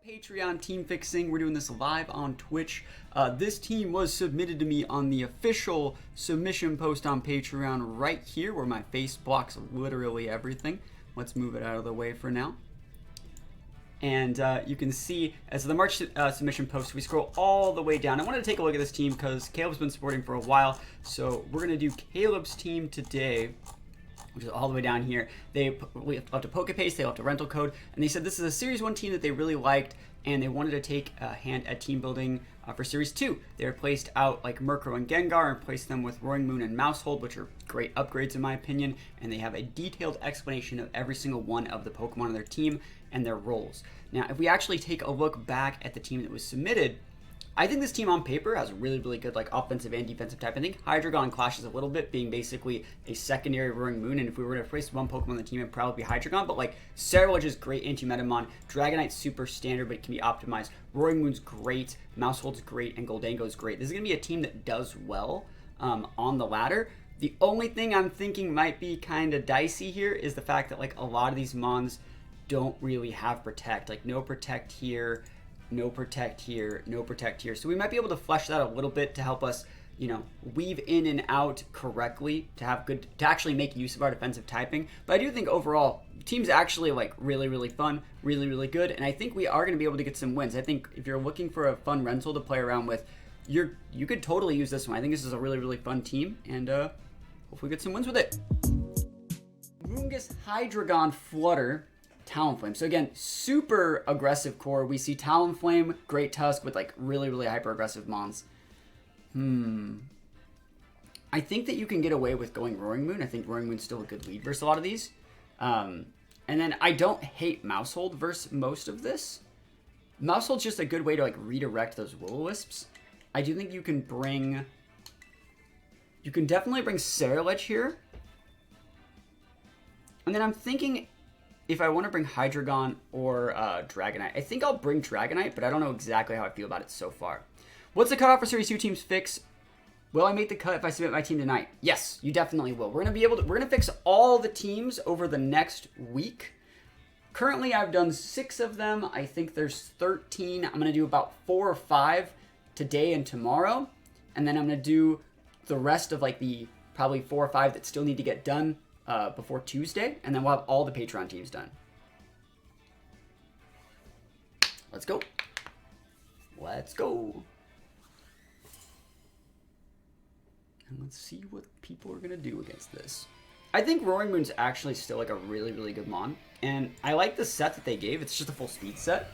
Patreon team fixing. We're doing this live on Twitch. This team was submitted to me on the official submission post on Patreon right here where my face blocks literally everything. Let's move it out of the way for now. And you can see as the March submission post, we scroll all the way down. I wanted to take a look at this team because Caleb's been supporting for a while. So we're going to do Caleb's team today, which is all the way down here. They left a PokePaste, they left a rental code, and they said this is a Series 1 team that they really liked, and they wanted to take a hand at team building for Series 2. They replaced out like Murkrow and Gengar and replaced them with Roaring Moon and Mousehold, which are great upgrades in my opinion, and they have a detailed explanation of every single one of the Pokemon on their team and their roles. Now, if we actually take a look back at the team that was submitted, I think this team on paper has really, really good like offensive and defensive type. I think Hydreigon clashes a little bit, being basically a secondary Roaring Moon, and if we were to replace one Pokemon on the team, it'd probably be Hydreigon, but like Ceruledge is great anti-Metamon, Dragonite's super standard, but it can be optimized, Roaring Moon's great, Mousehold's great, and Goldango's great. This is going to be a team that does well on the ladder. The only thing I'm thinking might be kind of dicey here is the fact that like a lot of these Mons don't really have Protect, like no Protect here, no Protect here, no Protect here. So we might be able to flesh that a little bit to help us, you know, weave in and out correctly to have good, to actually make use of our defensive typing. But I do think overall, the team's actually like really, really fun, really, really good. And I think we are going to be able to get some wins. I think if you're looking for a fun rental to play around with, you could totally use this one. I think this is a really, really fun team, and hopefully get some wins with it. Moongus, Hydreigon, Flutter, Talonflame. So again, super aggressive core. We see Talonflame, Great Tusk with like really, really hyper aggressive mons. I think that you can get away with going Roaring Moon. I think Roaring Moon's still a good lead versus a lot of these. And then I don't hate Mousehold versus most of this. Mousehold's just a good way to like redirect those Will-O-Wisps. I do think you can definitely bring Ceruledge here. And then I'm thinking if I want to bring Hydreigon or Dragonite. I think I'll bring Dragonite, but I don't know exactly how I feel about it so far. What's the cutoff for Series 2 teams fix? Will I make the cut if I submit my team tonight? Yes, you definitely will. We're gonna fix all the teams over the next week. Currently, I've done 6 of them. I think there's 13. I'm gonna do about 4 or 5 today and tomorrow, and then I'm gonna do the rest of like the probably 4 or 5 that still need to get done before Tuesday, and then we'll have all the Patreon teams done. Let's go. Let's go. And let's see what people are going to do against this. I think Roaring Moon's actually still like a really, really good mon. And I like the set that they gave. It's just a full speed set.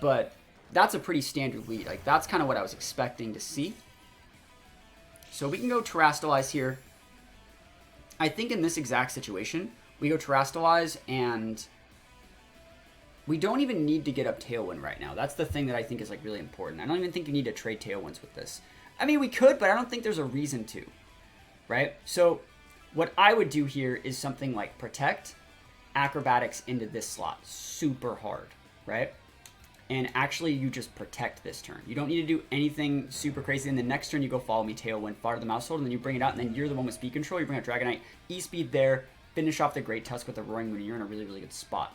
But that's a pretty standard lead. Like that's kind of what I was expecting to see. So we can go Terrastalize here. I think in this exact situation, we go Terrastalize, and we don't even need to get up Tailwind right now. That's the thing that I think is like really important. I don't even think you need to trade Tailwinds with this. I mean, we could, but I don't think there's a reason to, right? So what I would do here is something like Protect, Acrobatics into this slot. Super hard, right? And actually, you just protect this turn. You don't need to do anything super crazy. And the next turn, you go Follow Me, Tailwind, Fire the Mousehold, and then you bring it out, and then you're the one with speed control. You bring out Dragonite, E-Speed there, finish off the Great Tusk with the Roaring Moon, and you're in a really, really good spot.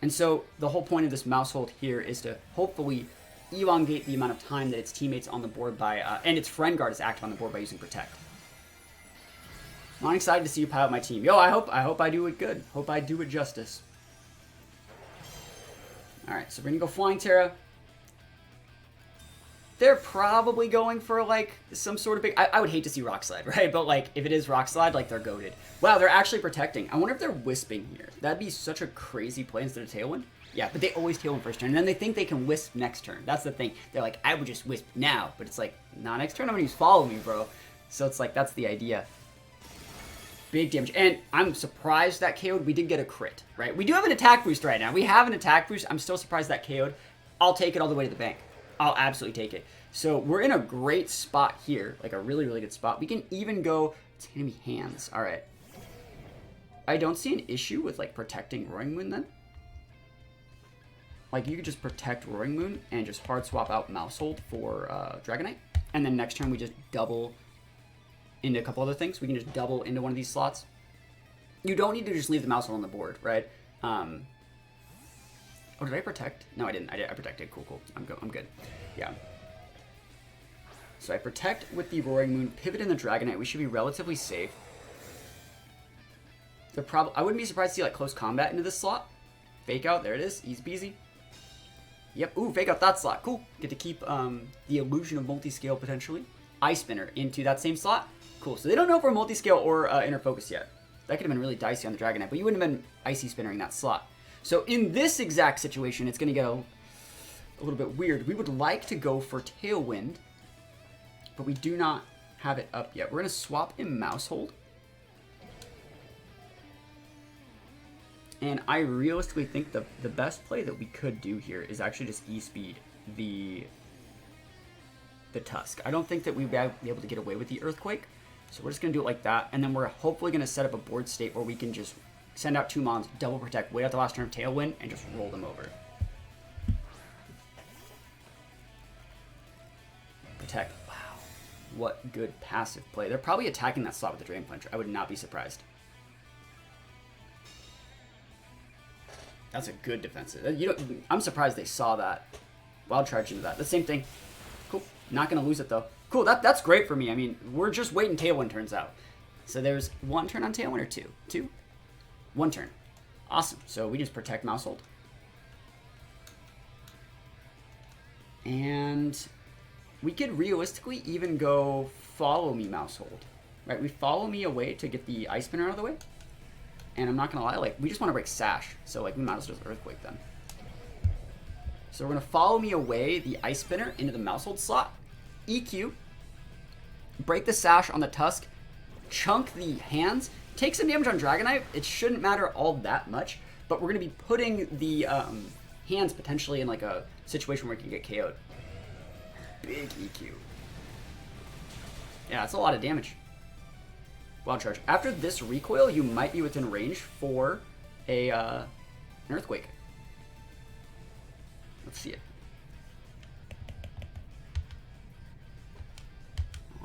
And so the whole point of this Mousehold here is to hopefully elongate the amount of time that its teammates on the board by, and its Friend Guard is active on the board by using Protect. I'm excited to see you pilot my team. Yo, I hope I do it good. Hope I do it justice. Alright, so we're going to go Flying Terra. They're probably going for, like, some sort of big... I would hate to see Rock Slide, right? But, like, if it is Rock Slide, like, they're goated. Wow, they're actually protecting. I wonder if they're Wisping here. That'd be such a crazy play instead of Tailwind. Yeah, but they always Tailwind first turn, and then they think they can Wisp next turn. That's the thing. They're like, I would just Wisp now. But it's like, nah, next turn I'm going to use Follow Me, bro. So it's like, that's the idea. Big damage. And I'm surprised that KO'd. We did get a crit, right? We do have an attack boost right now. We have an attack boost. I'm still surprised that KO'd. I'll take it all the way to the bank. I'll absolutely take it. So we're in a great spot here. Like a really, really good spot. We can even go... It's going to be hands. All right. I don't see an issue with like protecting Roaring Moon then. Like you could just protect Roaring Moon and just hard swap out Mousehold for Dragonite. And then next turn we just double... into a couple other things. We can just double into one of these slots. You don't need to just leave the Mousehold on the board, right? Oh, did I protect? No, I didn't. I protected. Cool, cool. I'm good. Yeah. So I protect with the Roaring Moon, pivot in the Dragonite. We should be relatively safe. I wouldn't be surprised to see like close combat into this slot. Fake out, there it is. Easy peasy. Yep. Ooh, fake out that slot. Cool. Get to keep the illusion of multi-scale potentially. Ice Spinner into that same slot. Cool. So they don't know if we're multi-scale or inner focus yet. That could have been really dicey on the Dragonite, but you wouldn't have been icy spinnering that slot. So in this exact situation, it's going to go a little bit weird. We would like to go for Tailwind, but we do not have it up yet. We're going to swap in Mouse Hold. And I realistically think the best play that we could do here is actually just E-Speed the Tusk. I don't think that we'd be able to get away with the Earthquake. So we're just going to do it like that. And then we're hopefully going to set up a board state where we can just send out 2 mons, double protect, wait out the last turn of Tailwind, and just roll them over. Protect. Wow. What good passive play. They're probably attacking that slot with the Drain Punch. I would not be surprised. That's a good defensive. I'm surprised they saw that. Wild Charge into that. The same thing. Cool. Not going to lose it, though. Cool. That's great for me. I mean, we're just waiting Tailwind turns out. So there's 1 turn on Tailwind or 2? 2? 1 turn. Awesome. So we just protect Mouse Hold. And we could realistically even go Follow Me Mouse Hold. Right? We Follow Me away to get the Ice Spinner out of the way. And I'm not going to lie, like, we just want to break Sash. So, like, we might as well just Earthquake then. So we're going to Follow Me away the Ice Spinner into the Mouse Hold slot. EQ. Break the Sash on the Tusk. Chunk the hands. Take some damage on Dragonite. It shouldn't matter all that much. But we're going to be putting the hands potentially in, like, a situation where it can get KO'd. Big EQ. Yeah, that's a lot of damage. Wild Charge. After this recoil, you might be within range for an Earthquake. Let's see it.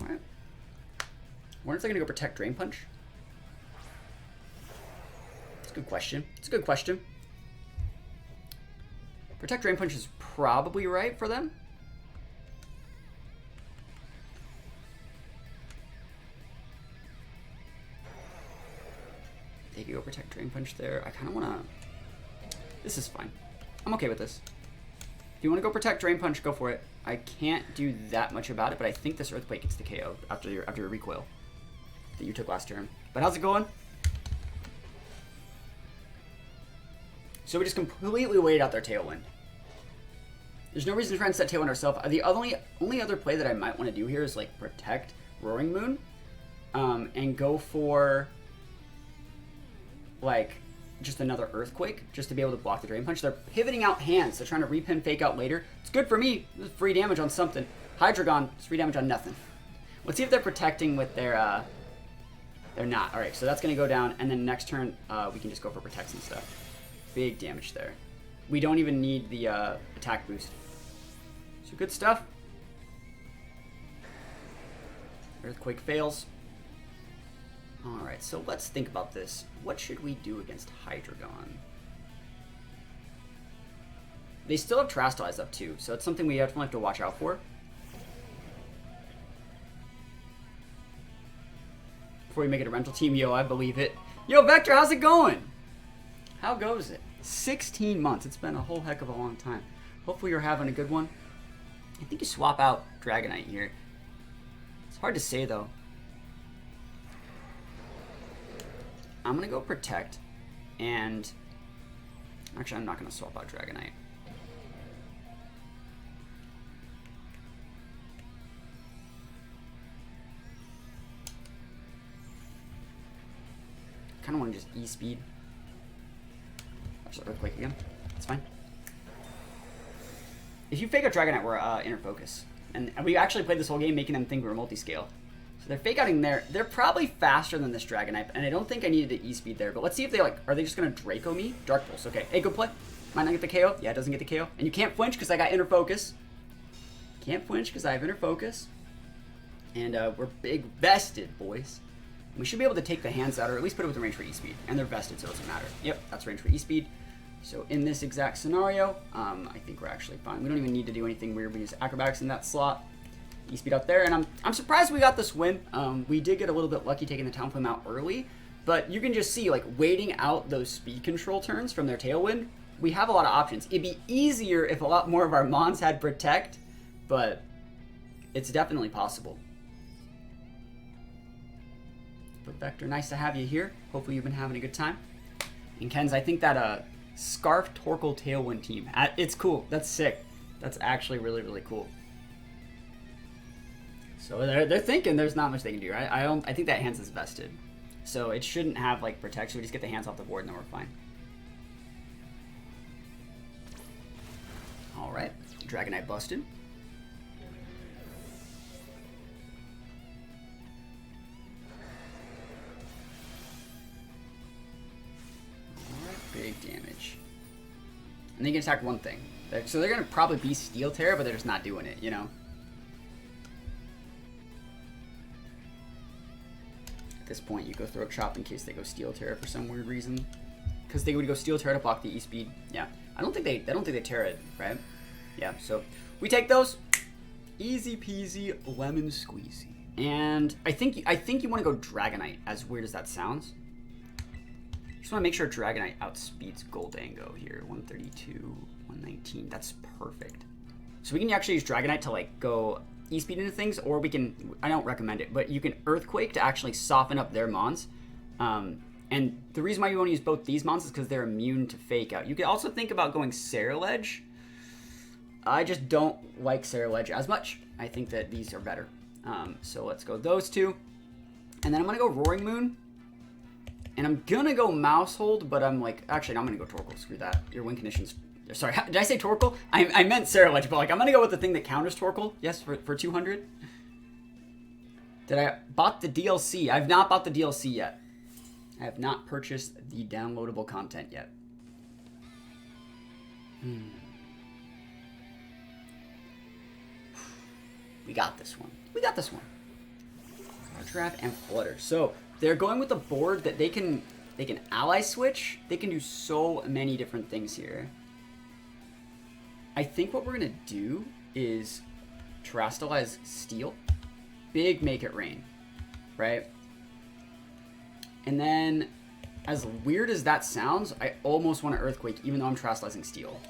Alright. Where's I going to go protect Drain Punch? It's a good question. It's a good question. Protect Drain Punch is probably right for them. They could go protect Drain Punch there. I kind of want to... This is fine. I'm okay with this. If you want to go protect Drain Punch, go for it. I can't do that much about it, but I think this Earthquake gets the KO after your recoil that you took last turn. But how's it going? So we just completely waited out their Tailwind. There's no reason to try and set Tailwind ourselves. The only other play that I might want to do here is like protect Roaring Moon and go for like just another Earthquake just to be able to block the Drain Punch. They're pivoting out hands. They're trying to repin fake out later. It's good for me. This is free damage on something. Hydreigon, it's free damage on nothing. Let's see if they're protecting with their... They're not. Alright, so that's going to go down, and then next turn we can just go for protects and stuff. Big damage there. We don't even need the attack boost. So good stuff. Earthquake fails. Alright, so let's think about this. What should we do against Hydreigon? They still have Terastallize up too, so it's something we definitely have to watch out for. Before we make it a rental team, yo, I believe it. Yo, Vector, how's it going? How goes it? 16 months. It's been a whole heck of a long time. Hopefully you're having a good one. I think you swap out Dragonite here. It's hard to say, though. I'm going to go Protect, and... Actually, I'm not going to swap out Dragonite. Kind of want to just E-Speed. Actually, Earthquake again. It's fine. If you fake out Dragonite, we're inner focus. And we actually played this whole game making them think we were multi-scale. So they're fake outing there. They're probably faster than this Dragonite, and I don't think I needed to E-Speed there. But let's see if they like, are they just going to Draco me? Dark Pulse, okay. Hey, good play. Might not get the KO. Yeah, it doesn't get the KO. And you can't flinch because I got inner focus. Can't flinch because I have inner focus. And we're big vested, boys. We should be able to take the hands out, or at least put it within range for E-Speed. And they're vested, so it doesn't matter. Yep, that's range for E-Speed. So in this exact scenario, I think we're actually fine. We don't even need to do anything weird. We use acrobatics in that slot. E-speed up there, and I'm surprised we got this win. We did get a little bit lucky taking the Talonflame out early, but you can just see, like, waiting out those speed control turns from their Tailwind, we have a lot of options. It'd be easier if a lot more of our Mons had Protect, but it's definitely possible. But Vector, nice to have you here. Hopefully you've been having a good time. And Ken's, I think that Scarf Torkoal Tailwind team, it's cool. That's sick. That's actually really, really cool. So they're thinking there's not much they can do, right? I think that hands is vested. So it shouldn't have, like, protection. We just get the hands off the board and then we're fine. Alright. Dragonite busted. Alright, big damage. And they can attack one thing. So they're going to probably be Steel Terror, but they're just not doing it, you know? This point, you go Throat Chop in case they go Steel Terror for some weird reason, because they would go Steel Terror to block the E-speed. Yeah, I don't think they Terra it, right? Yeah, so we take those, easy peasy lemon squeezy. And I think you want to go Dragonite. As weird as that sounds, just want to make sure Dragonite outspeeds Goldango here. 132, 119. That's perfect. So we can actually use Dragonite to, like, go E-speed into things, or we can, I don't recommend it, but you can Earthquake to actually soften up their Mons. And the reason why you want to use both these Mons is because they're immune to Fake Out. You could also think about going Ceruledge. I just don't like Ceruledge as much. I think that these are better. So let's go those two. And then I'm going to go Roaring Moon. And I'm going to go Mousehold, but I'm like, actually, no, I'm going to go Torkoal. Screw that. Your win conditions. Sorry, did I say Torkoal? I meant Ceruledge, but, like, I'm going to go with the thing that counters Torkoal. Yes, for 200. Did I bought the DLC? I've not bought the DLC yet. I have not purchased the downloadable content yet. We got this one. We got this one. Trap and Flutter. So they're going with a board that they can ally switch. They can do so many different things here. I think what we're gonna do is Terrastalize Steel. Big Make It Rain. Right? And then, as weird as that sounds, I almost want to Earthquake even though I'm Terrastalizing Steel.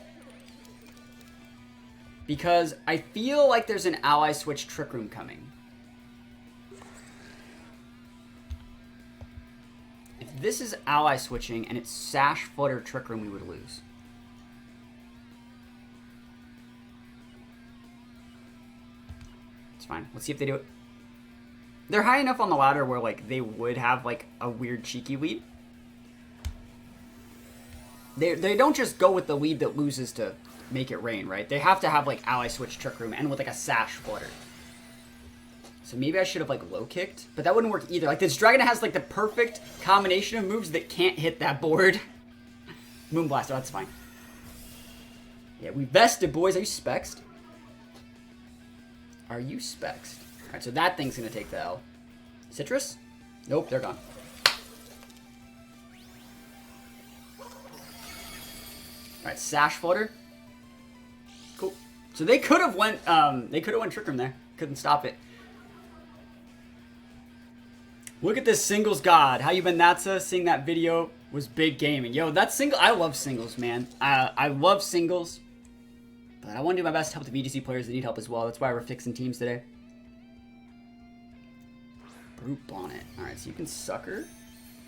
Because I feel like there's an ally switch Trick Room coming. If this is ally switching and it's Sash, Flutter, Trick Room, we would lose. It's fine. Let's see if they do it. They're high enough on the ladder where, like, they would have, like, a weird cheeky lead. They don't just go with the lead that loses to Make It Rain, right? They have to have, like, ally switch Trick Room and with, like, a Sash Flutter. So maybe I should have, like, low kicked, but that wouldn't work either. Like, this Dragon has, like, the perfect combination of moves that can't hit that board. Moonblast, oh, that's fine. Yeah, we vested, boys. Are you spexed? Are you spexed? Alright, so that thing's gonna take the L. Citrus? Nope, they're gone. Alright, Sash Flutter. Cool. So they could have went Trick Room there. Couldn't stop it. Look at this singles god. How you been, Natsa? Seeing that video was big gaming. Yo, that single, I love singles, man. I love singles. But I want to do my best to help the VGC players that need help as well. That's why we're fixing teams today. Brute Bonnet. Alright, so you can Sucker.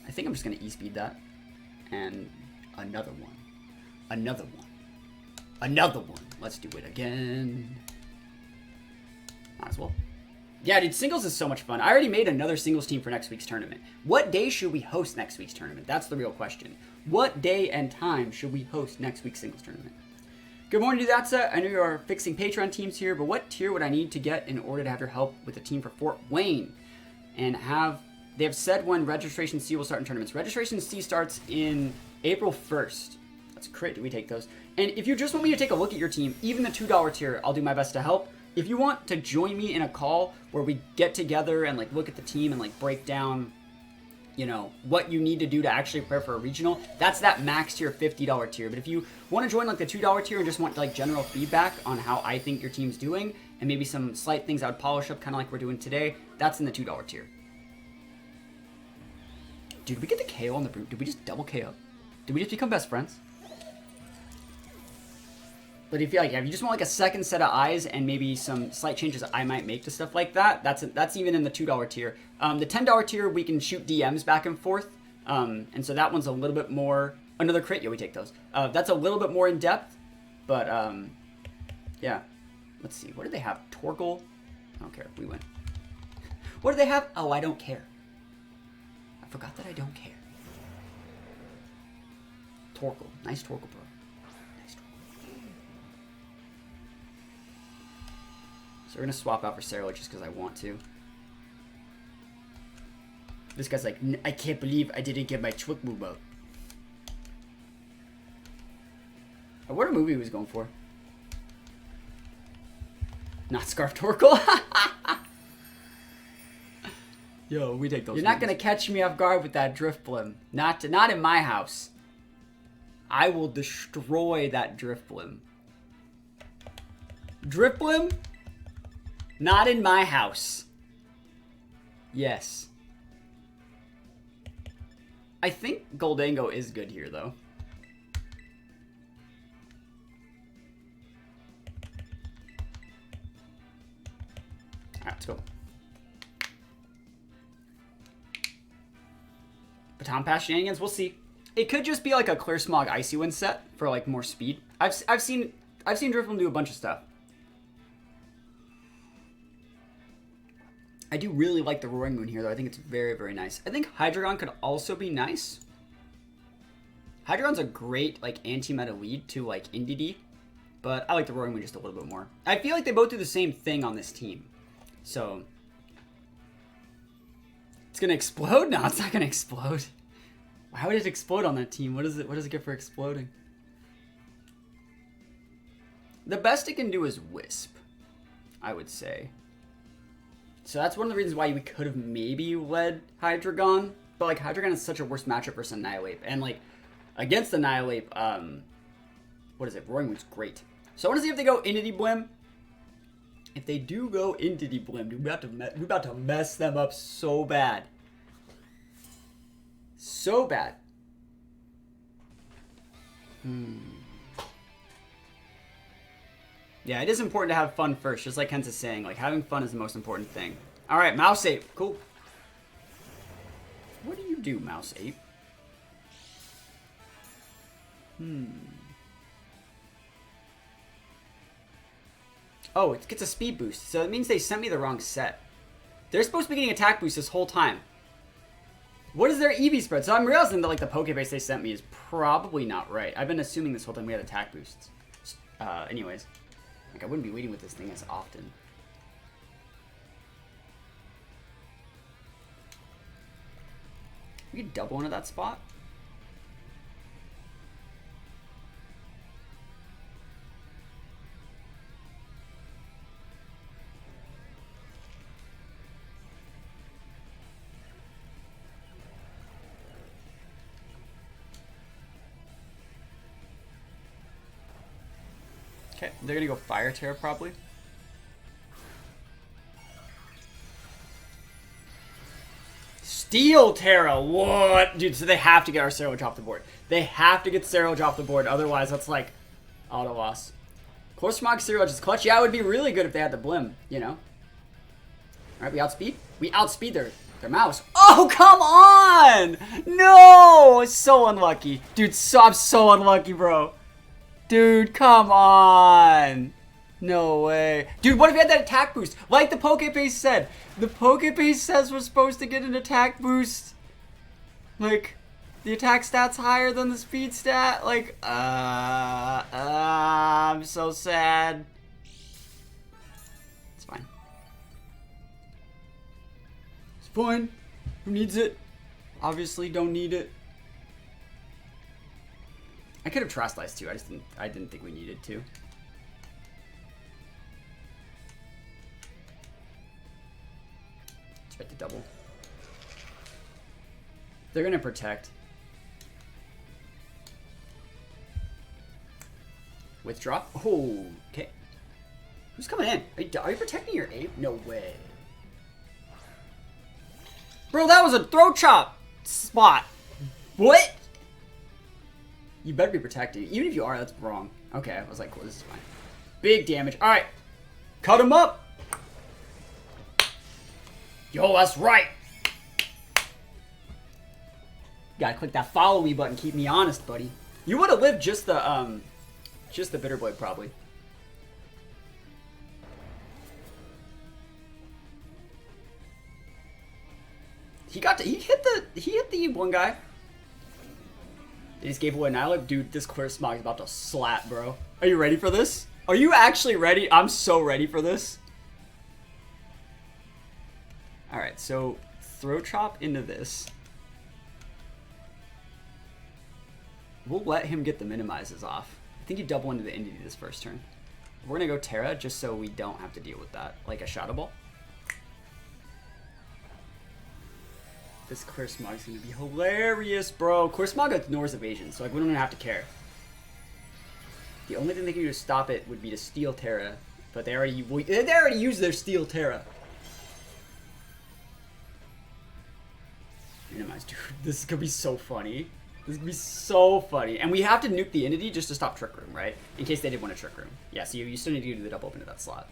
I think I'm just going to E-speed that. And another one. Another one. Another one. Let's do it again. Might as well. Yeah, dude, singles is so much fun. I already made another singles team for next week's tournament. What day should we host next week's tournament? That's the real question. What day and time should we host next week's singles tournament? Good morning to THATSA. I know you are fixing Patreon teams here, but what tier would I need to get in order to have your help with a team for Fort Wayne? And they have said when Registration C will start in tournaments. Registration C starts in April 1st. That's great. We take those. And if you just want me to take a look at your team, even the $2 tier, I'll do my best to help. If you want to join me in a call where we get together and, like, look at the team and, like, break down you know, what you need to do to actually prepare for a regional, that's that max tier $50 tier. But if you want to join like the $2 tier and just want like general feedback on how I think your team's doing and maybe some slight things I would polish up, kind of like we're doing today, that's in the $2 tier. Dude, did we get the KO on the brute? Did we just double KO? Did we just become best friends? But if you like, if you just want like a second set of eyes and maybe some slight changes I might make to stuff like that, that's even in the $2 tier. The $10 tier, we can shoot DMs back and forth, and so that one's a little bit more. Another crit, yeah, we take those. That's a little bit more in depth, but yeah. Let's see, what do they have? Torkoal? I don't care. We win. What do they have? Oh, I don't care. I forgot that I don't care. Torkoal, nice Torkoal, bro. So we're going to swap out for Scarlet just because I want to. This guy's like, I can't believe I didn't get my Twick move up. What movie he was going for? Not Scarf Torkoal. Yo, we take those. You're not going to catch me off guard with that Drift Blim. Not in my house. I will destroy that Drift Blim. Drift Blim? Not in my house. Yes. I think Goldango is good here, though. Alright, let's go. Baton Pass shenanigans, we'll see. It could just be like a Clear Smog Icy Wind set for like more speed. I've seen Driftblim do a bunch of stuff. I do really like the Roaring Moon here, though. I think it's very, very nice. I think Hydreigon could also be nice. Hydreigon's a great, like, anti-meta lead to, like, Indeedee. But I like the Roaring Moon just a little bit more. I feel like they both do the same thing on this team. So. It's gonna explode? No, it's not gonna explode. Why would it explode on that team? What does it get for exploding? The best it can do is Wisp, I would say. So that's one of the reasons why we could have maybe led Hydreigon. But, like, Hydreigon is such a worse matchup versus Annihilape. And, like, against Annihilape, what is it? Roaring Moon's great. So I want to see if they go Indeedee Blim. If they do go Indeedee Blim, dude, we're about to mess them up so bad. So bad. Yeah, it is important to have fun first, just like Kens is saying. Like, having fun is the most important thing. Alright, Mouse Ape. Cool. What do you do, Mouse Ape? Oh, it gets a speed boost. So it means they sent me the wrong set. They're supposed to be getting attack boost this whole time. What is their EV spread? So I'm realizing that, like, the Pokebase they sent me is probably not right. I've been assuming this whole time we had attack boosts. Anyways. Like, I wouldn't be waiting with this thing as often. We could double into that spot. Okay, they're gonna go Fire Terror probably. Steel Terra, what? Dude, so they have to get our Cerulege off the board. They have to get Cerulege off the board, otherwise that's like auto loss. Clear Smog Cerulege is clutch. Yeah, it would be really good if they had the Blim, you know? Alright, we outspeed? We outspeed their mouse. Oh, come on! No! So unlucky. Dude, I'm so unlucky, bro. Dude, come on. No way. Dude, what if you had that attack boost? Like the Pokebase said. The Pokebase says we're supposed to get an attack boost. Like, the attack stat's higher than the speed stat. Like, I'm so sad. It's fine. It's fine. Who needs it? Obviously don't need it. I could have Terastallized too. I didn't think we needed to. Expect to double. They're gonna protect. Withdraw. Oh, okay. Who's coming in? Are you protecting your ape? No way. Bro, that was a throat chop spot. What? You better be protecting. Even if you are, that's wrong. Okay, I was like, cool, this is fine. Big damage. All right. Cut him up. Yo, that's right. Gotta click that follow me button. Keep me honest, buddy. You would have lived just the bitter blade, probably. He hit the one guy. They just gave away Annihilate. Dude, this clear smog is about to slap, bro. Are you ready for this? Are you actually ready? I'm so ready for this. Alright, so throw chop into this. We'll let him get the minimizes off. I think you double into the entity this first turn. We're gonna go Terra just so we don't have to deal with that. Like a Shadow Ball. This Clear Smog is gonna be hilarious, bro. Clear Smog ignores evasion, so like we don't even have to care. The only thing they can do to stop it would be to steal Terra, but they already used their steal Terra. Minimize, dude. This is gonna be so funny. This is gonna be so funny. And we have to nuke the entity just to stop Trick Room, right? In case they did want a Trick Room. Yeah, so you still need to do the double open to that slot.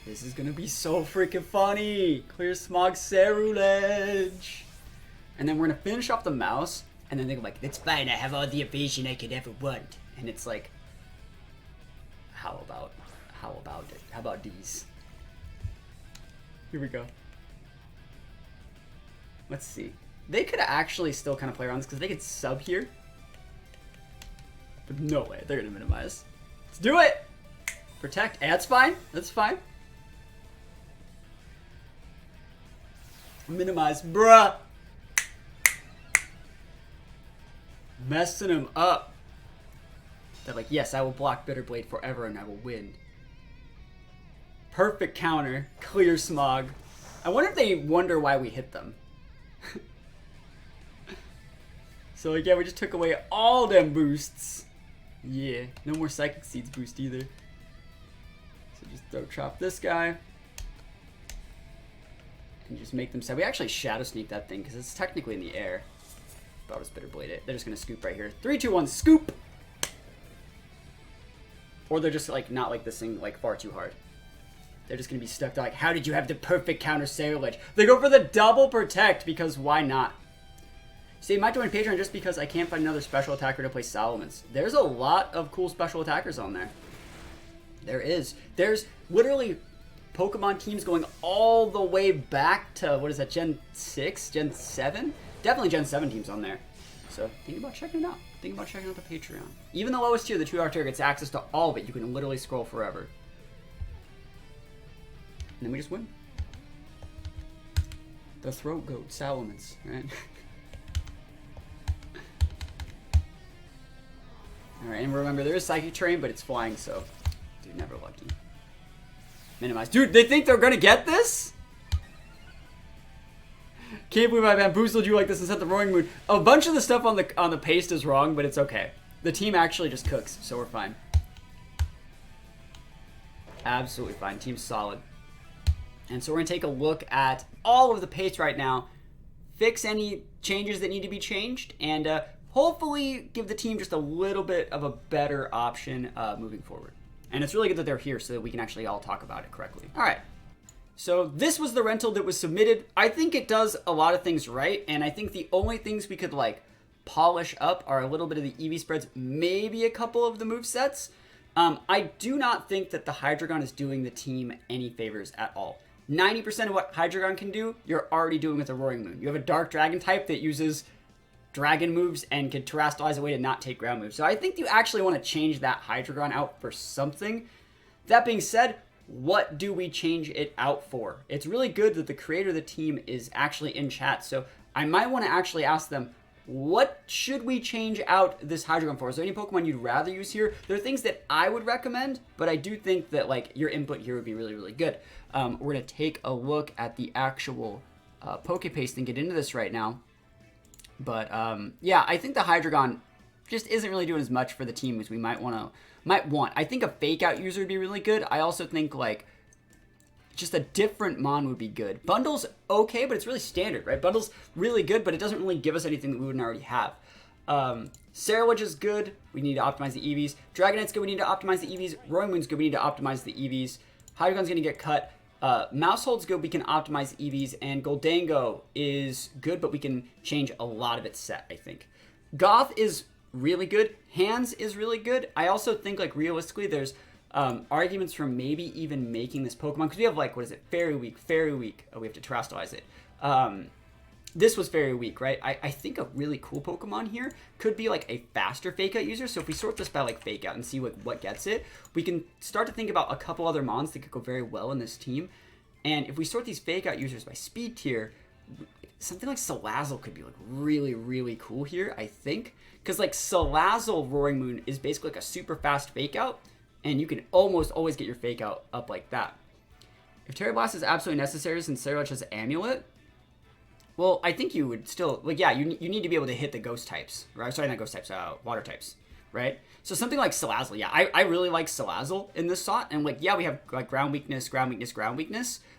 This is gonna be so freaking funny. Clear Smog Cerulege. And then we're gonna finish off the mouse, and then they're like, it's fine, I have all the evasion I could ever want. And it's like, how about it? How about these? Here we go. Let's see. They could actually still kind of play around this because they could sub here. But no way, they're gonna minimize. Let's do it! Protect, that's fine, that's fine. Minimize, bruh. Messing him up. They're like, yes, I will block Bitter Blade forever and I will win. Perfect counter. Clear Smog. I wonder if they wonder why we hit them. So like, yeah, we just took away all them boosts. Yeah, no more Psychic Seeds boost either. So just throw chop this guy. And just make them sad. We actually Shadow Sneak that thing because it's technically in the air. But I'll just Bitter Blade it. They're just gonna scoop right here. 3, 2, 1, scoop! Or they're just like not like this thing like far too hard. They're just gonna be stuck. They're like, how did you have the perfect counter Cerulege? They go for the double protect because why not? See, I might join Patreon just because I can't find another special attacker to play Salamence. There's a lot of cool special attackers on there. There is. There's literally Pokemon teams going all the way back to, what is that, Gen 6? Gen 7? Definitely Gen 7 teams on there. So think about checking it out. Think about checking out the Patreon. Even the lowest tier, the 2-hour tier, gets access to all of it. You can literally scroll forever. And then we just win. The Throat Goat, Salamence, right? Alright, and remember, there is Psychic Terrain, but it's flying, so... Dude, never lucky. Minimize. Dude, they think they're gonna get this? Can't believe I bamboozled you like this and set the Roaring Moon. A bunch of the stuff on the paste is wrong, but it's okay. The team actually just cooks, so we're fine. Absolutely fine. Team's solid. And so we're gonna take a look at all of the paste right now, fix any changes that need to be changed, and hopefully give the team just a little bit of a better option moving forward. And it's really good that they're here so that we can actually all talk about it correctly. All right. So this was the rental that was submitted. I think it does a lot of things right, and I think the only things we could like polish up are a little bit of the EV spreads, maybe a couple of the movesets. I do not think that the Hydreigon is doing the team any favors at all. 90% of what Hydreigon can do, you're already doing with a Roaring Moon. You have a Dark Dragon type that uses dragon moves and can terrestrialize away to not take ground moves. So I think you actually want to change that Hydreigon out for something. That being said, what do we change it out for? It's really good that the creator of the team is actually in chat. So I might want to actually ask them, what should we change out this Hydreigon for? Is there any Pokemon you'd rather use here? There are things that I would recommend, but I do think that like your input here would be really, really good. We're going to take a look at the actual Poke Paste and get into this right now. But yeah, I think the Hydreigon just isn't really doing as much for the team as we might want. I think a Fake Out user would be really good. I also think like just a different Mon would be good. Bundle's okay, but it's really standard, right? Bundle's really good, but it doesn't really give us anything that we wouldn't already have. Sarilege is good. We need to optimize the EVs. Dragonite's good. We need to optimize the EVs. Roaring Moon's good. We need to optimize the EVs. Hydreigon's going to get cut. Mousehold's good. We can optimize the EVs. And Goldango is good, but we can change a lot of its set, I think. Goth is really good. Hands is really good. I also think, like, realistically, there's arguments for maybe even making this Pokemon. Because we have, like, what is it? Fairy Week. Oh, we have to terrestrialize it. This was very weak, right? I think a really cool Pokemon here could be like a faster Fake Out user. So if we sort this by like Fake Out and see what gets it, we can start to think about a couple other Mons that could go very well in this team. And if we sort these Fake Out users by speed tier, something like Salazzle could be like really, really cool here, I think. Because like Salazzle Roaring Moon is basically like a super fast Fake Out, and you can almost always get your Fake Out up like that. If Terra Blast is absolutely necessary since Sarilege has Amulet, well, I think you would still, like, yeah, you need to be able to hit the ghost types, right? Sorry, not ghost types, water types, right? So something like Salazzle, yeah, I really like Salazzle in this slot. And, like, yeah, we have, like, ground weakness,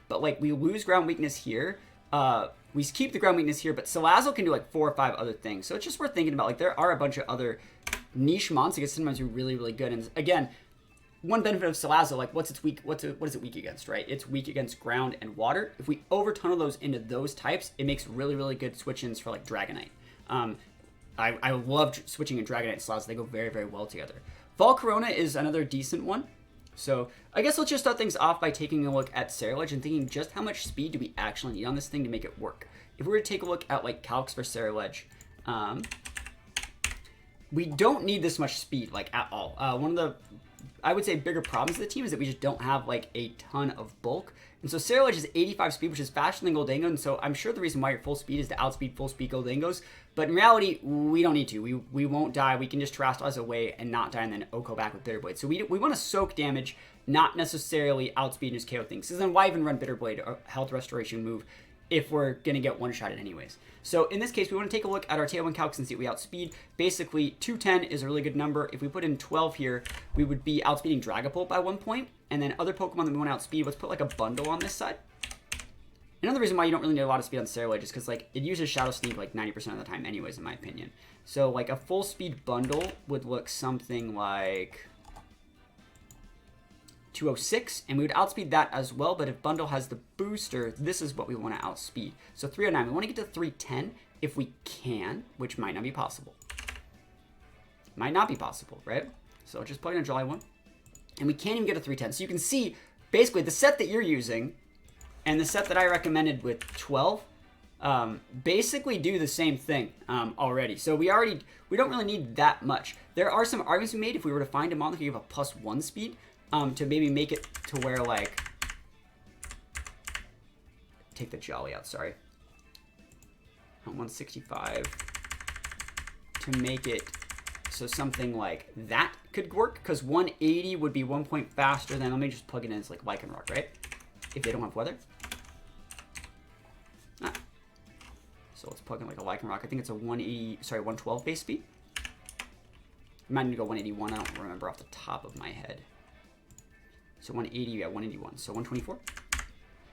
but, like, we lose ground weakness here. We keep the ground weakness here, but Salazzle can do, like, 4 or 5 other things. So it's just worth thinking about, like, there are a bunch of other niche mons that can sometimes be really, really good. And, again, one benefit of Salazzle, like, what is it weak against, right? It's weak against ground and water. If we over-tunnel those into those types, it makes really, really good switch-ins for, like, Dragonite. I love switching in Dragonite and Salazzle. They go very, very well together. Volcarona is another decent one. So I guess let's just start things off by taking a look at Sarilege and thinking just how much speed do we actually need on this thing to make it work. If we were to take a look at, like, calcs for Sarilege, we don't need this much speed, like, at all. One of the, I would say, bigger problems of the team is that we just don't have, like, a ton of bulk. And so Sarilege is 85 speed, which is faster than Goldango, and so I'm sure the reason why you're full speed is to outspeed full speed Goldangos. But in reality, we don't need to. We won't die. We can just terrestrialize away and not die and then OHKO back with Bitter Blade. So we want to soak damage, not necessarily outspeed and just KO things. So then why even run Bitter Blade, a health restoration move, if we're going to get one-shotted anyways? So in this case, we want to take a look at our Tailwind calcs and see what we outspeed. Basically, 210 is a really good number. If we put in 12 here, we would be outspeeding Dragapult by 1 point. And then other Pokemon that we want to outspeed, let's put like a bundle on this side. Another reason why you don't really need a lot of speed on Sarilege is because, like, it uses Shadow Sneak like 90% of the time anyways, in my opinion. So, like, a full speed bundle would look something like 206, and we would outspeed that as well, but if bundle has the booster, this is what we want to outspeed. So 309, we want to get to 310 if we can, which might not be possible. Might not be possible, right? So just plug in a July 1, and we can't even get to 310. So you can see, basically, the set that you're using and the set that I recommended with 12 basically do the same thing already. So we don't really need that much. There are some arguments we made if we were to find a mon that could give a +1 speed to maybe make it to where, like, take the Jolly out, sorry. 165 to make it so something like that could work, because 180 would be 1 point faster than, let me just plug it in as like Lycanroc, right? If they don't have weather. Ah. So let's plug in like a Lycanroc. I think it's a 112 base speed. I might need to go 181. I don't remember off the top of my head. So 180, yeah, 181. So 124.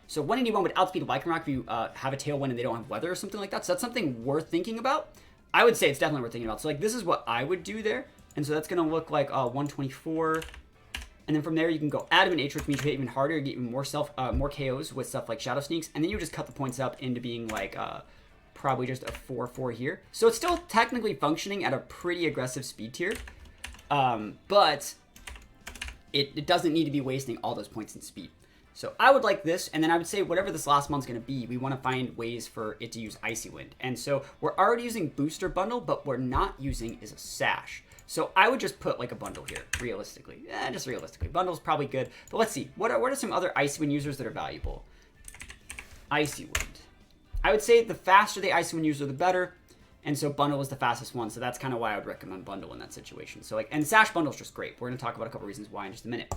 So 181 would outspeed Lycanroc if you have a Tailwind and they don't have weather or something like that. So that's something worth thinking about. I would say it's definitely worth thinking about. So, like, this is what I would do there. And so that's going to look like 124. And then from there, you can go add him an H, which means you hit even harder, get even more KOs with stuff like Shadow Sneaks. And then you just cut the points up into being like probably just a 4-4 here. So it's still technically functioning at a pretty aggressive speed tier. But it doesn't need to be wasting all those points in speed. So I would like this, and then I would say whatever this last month's going to be, we want to find ways for it to use Icy Wind. And so we're already using Booster Bundle, but we're not using is a Sash. So I would just put like a bundle here, realistically. Just realistically. Bundle's probably good. But let's see. What are some other Icy Wind users that are valuable? Icy Wind. I would say the faster the Icy Wind user, the better. And so bundle is the fastest one. So that's kind of why I would recommend bundle in that situation. So, like, and Sash bundle is just great. We're going to talk about a couple reasons why in just a minute.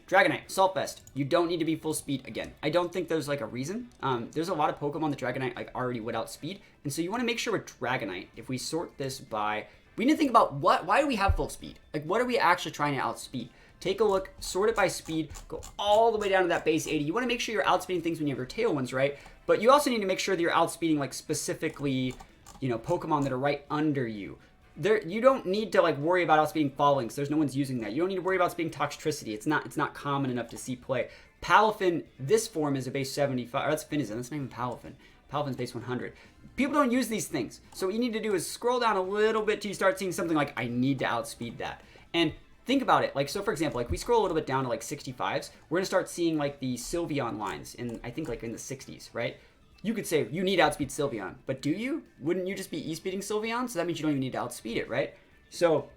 Dragonite, Assault Vest. You don't need to be full speed again. I don't think there's like a reason. There's a lot of Pokemon that Dragonite like already would outspeed. And so you want to make sure with Dragonite, if we sort this by, we need to think about why do we have full speed? Like what are we actually trying to outspeed? Take a look, sort it by speed, go all the way down to that base 80. You want to make sure you're outspeeding things when you have your tailwinds, right? But you also need to make sure that you're outspeeding like specifically, you know, Pokemon that are right under you. You don't need to like worry about outspeeding Falling, because there's no one's using that. You don't need to worry about outspeeding Toxtricity. It's not common enough to see play. Palafin, this form is a base 75. Or that's Finizen. That's not even Palafin. Palafin's base 100. People don't use these things. So what you need to do is scroll down a little bit till you start seeing something like, I need to outspeed that. And think about it. Like, so for example, like we scroll a little bit down to like 65s, we're gonna start seeing like the Sylveon lines in, I think like in the 60s, right? You could say you need to outspeed Sylveon, but do you? Wouldn't you just be E-speeding Sylveon? So that means you don't even need to outspeed it, right? So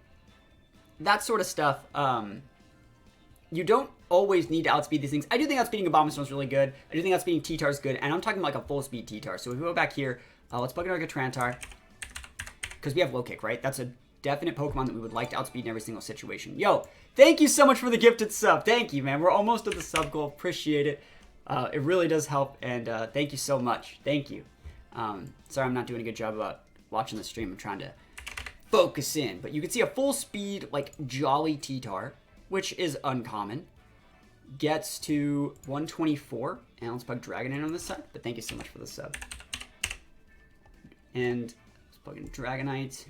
that sort of stuff, you don't always need to outspeed these things. I do think outspeeding Abomasnow is really good. I do think outspeeding T-Tar is good, and I'm talking like a full speed T-Tar. So if we go back here, let's plug in our Trantar, because we have Low Kick, right? That's a definite Pokemon that we would like to outspeed in every single situation. Yo, thank you so much for the gifted sub. Thank you, man. We're almost at the sub goal. Appreciate it. It really does help, and thank you so much. Thank you. Sorry I'm not doing a good job about watching the stream. I'm trying to focus in. But you can see a full speed, like, Jolly T-Tar, which is uncommon, gets to 124. And let's plug Dragon in on this side. But thank you so much for the sub. And let's plug in Dragonite.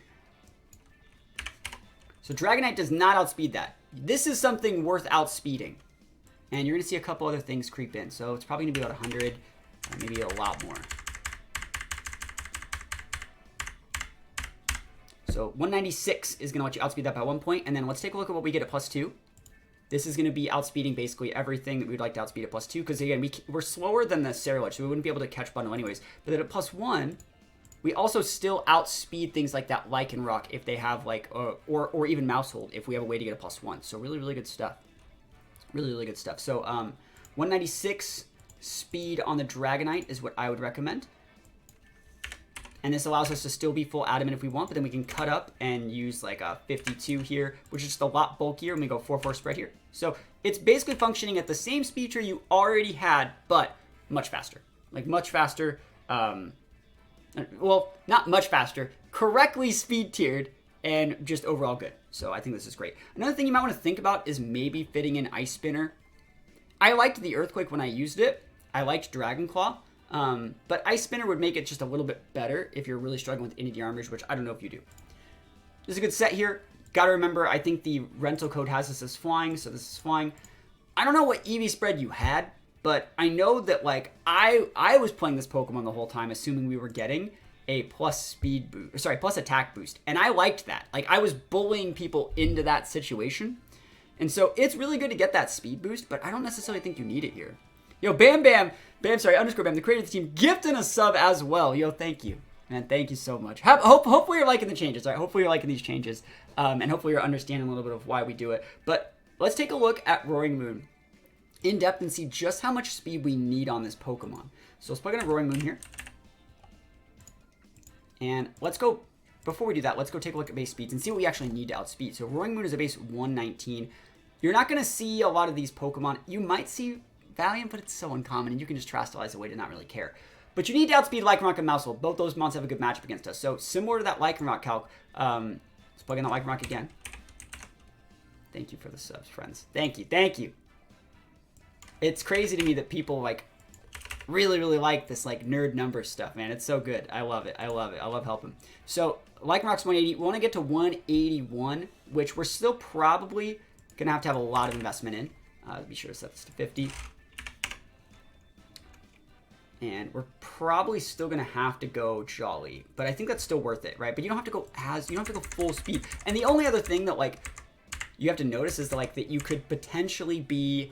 So Dragonite does not outspeed that. This is something worth outspeeding. And you're going to see a couple other things creep in. So it's probably going to be about 100, or maybe a lot more. So 196 is going to let you outspeed that by 1 point. And then let's take a look at what we get at +2. This is going to be outspeeding basically everything that we'd like to outspeed at +2. Because again, we're slower than the Cerulege, so we wouldn't be able to catch Bundle anyways. But then at +1, we also still outspeed things like that Lycanroc if they have like, or even Mousehold if we have a way to get a +1. So really, really good stuff. Really, really good stuff. So 196 speed on the Dragonite is what I would recommend. And this allows us to still be full Adamant if we want, but then we can cut up and use like a 52 here, which is just a lot bulkier, and we go 4-4 spread here. So it's basically functioning at the same speed tier you already had, but much faster. Like much faster. Well, not much faster. Correctly speed tiered and just overall good. So I think this is great. Another thing you might want to think about is maybe fitting in Ice Spinner. I liked the Earthquake when I used it. I liked Dragon Claw. But Ice Spinner would make it just a little bit better if you're really struggling with Inity Armors, which I don't know if you do. This is a good set here. Gotta remember, I think the rental code has this as flying, so this is flying. I don't know what EV spread you had, but I know that like I was playing this Pokemon the whole time assuming we were getting a plus speed boost, sorry, plus attack boost. And I liked that. Like I was bullying people into that situation. And so it's really good to get that speed boost, but I don't necessarily think you need it here. Yo, Bam, sorry, _Bam, the creator of the team, gifting a sub as well. Yo, thank you. Man, thank you so much. Hopefully you're liking the changes, all right? Hopefully you're liking these changes. And hopefully you're understanding a little bit of why we do it. But let's take a look at Roaring Moon in depth and see just how much speed we need on this Pokemon. So let's plug in a Roaring Moon here. And let's go, before we do that, let's go take a look at base speeds and see what we actually need to outspeed. So Roaring Moon is a base 119. You're not going to see a lot of these Pokemon. You might see Valiant, but it's so uncommon, and you can just Terastallize away to not really care. But you need to outspeed Lycanroc and Mousehold. Both those mons have a good matchup against us. So similar to that Lycanroc calc, let's plug in that Lycanroc again. Thank you for the subs, friends. Thank you, thank you. It's crazy to me that people like really like this like nerd number stuff, man. It's so good. I love it. I love it. I love helping. So Lycanroc's 180. We want to get to 181, which we're still probably gonna have to have a lot of investment in. Be sure to set this to 50. And we're probably still gonna have to go Jolly, but I think that's still worth it, right? But you don't have to go you don't have to go full speed. And the only other thing that like you have to notice is that you could potentially be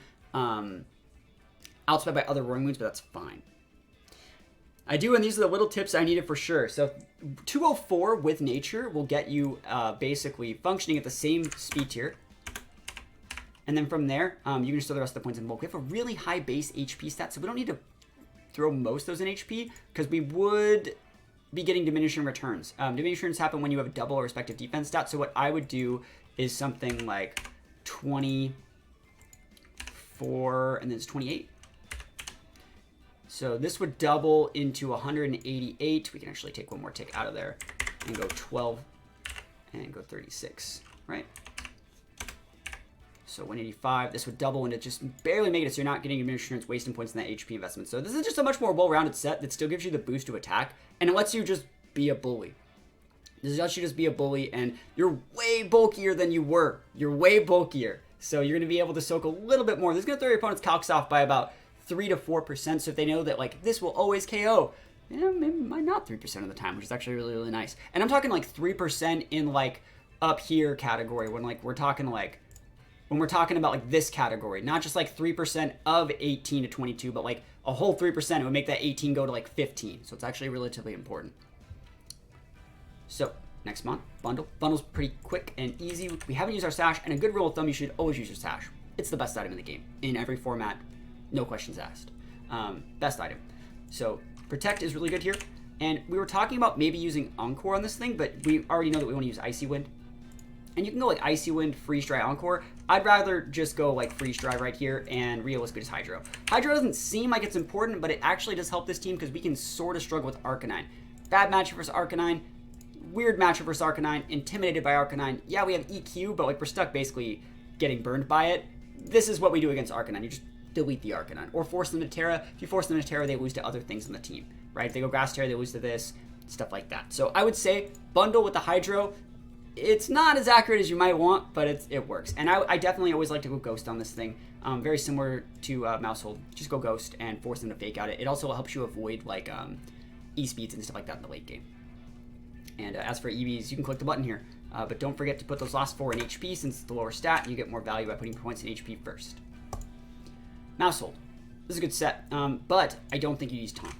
outsped by other Roaring Moons, but that's fine. I do, and these are the little tips I needed for sure. So 204 with Nature will get you basically functioning at the same speed tier. And then from there, you can just throw the rest of the points in bulk. We have a really high base HP stat, so we don't need to throw most of those in HP, because we would be getting diminishing returns. Diminishing returns happen when you have a double or respective defense stat, so what I would do is something like 25 4, and then it's 28. So this would double into 188. We can actually take one more tick out of there and go 12 and go 36, right? So 185, this would double and it just barely make it so you're not getting administrance, wasting points in that HP investment. So this is just a much more well-rounded set that still gives you the boost to attack, and it lets you just be a bully. This lets you just be a bully, and you're way bulkier than you were. You're way bulkier. So you're going to be able to soak a little bit more. This is going to throw your opponent's calcs off by about 3 to 4%. So if they know that, like, this will always KO, you know, maybe might not 3% of the time, which is actually really, really nice. And I'm talking like 3% in like up here category when like we're talking about like this category, not just like 3% of 18 to 22, but like a whole 3%, it would make that 18 go to like 15. So it's actually relatively important. So next month, bundle. Bundle's pretty quick and easy. We haven't used our stash, and a good rule of thumb, you should always use your stash. It's the best item in the game in every format, no questions asked. Best item. So protect is really good here. And we were talking about maybe using Encore on this thing, but we already know that we want to use Icy Wind. And you can go like Icy Wind, Freeze Dry, Encore. I'd rather just go like Freeze Dry right here, and Rio as good as Hydro. Hydro doesn't seem like it's important, but it actually does help this team because we can sort of struggle with Arcanine. Bad matchup versus Arcanine. Weird matchup versus Arcanine. Intimidated by Arcanine. Yeah, we have EQ, but like we're stuck basically getting burned by it. This is what we do against Arcanine. You just delete the Arcanine. Or force them to Terra. If you force them to Terra, they lose to other things in the team, right? If they go Grass Terra, they lose to this, stuff like that. So I would say bundle with the Hydro. It's not as accurate as you might want, but it works. And I definitely always like to go Ghost on this thing. Very similar to Mousehold. Just go Ghost and force them to fake out it. It also helps you avoid like E-speeds and stuff like that in the late game. And as for EVs, you can click the button here. But don't forget to put those last 4 in HP since it's the lower stat, and you get more value by putting points in HP first. Mousehold. This is a good set, but I don't think you use Taunt.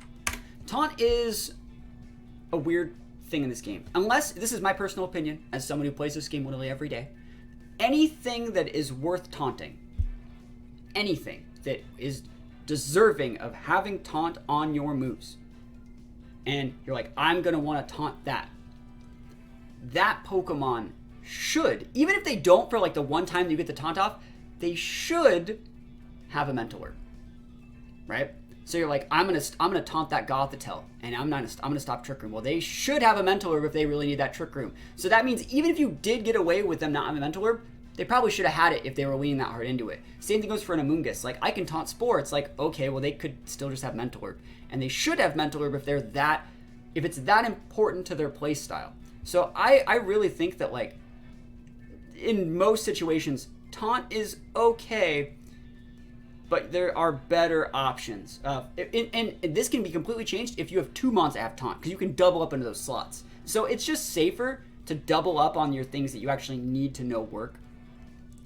Taunt is a weird thing in this game. Unless, this is my personal opinion, as someone who plays this game literally every day, anything that is worth taunting, anything that is deserving of having taunt on your moves, and you're like, I'm going to want to taunt that Pokemon should, even if they don't for like the one time you get the taunt off, they should have a Mental Herb, right? So you're like, I'm gonna taunt that Gothitelle, and I'm gonna stop Trick Room. Well, they should have a Mental Herb if they really need that Trick Room. So that means even if you did get away with them not having a Mental Herb, they probably should have had it if they were leaning that hard into it. Same thing goes for an Amoonguss. Like, I can taunt Spore. It's like, okay, well, they could still just have Mental Herb, and they should have Mental Herb if it's that important to their play style. So I really think that, like, in most situations, taunt is okay, but there are better options. And this can be completely changed if you have 2 mons that have taunt, because you can double up into those slots. So it's just safer to double up on your things that you actually need to know work.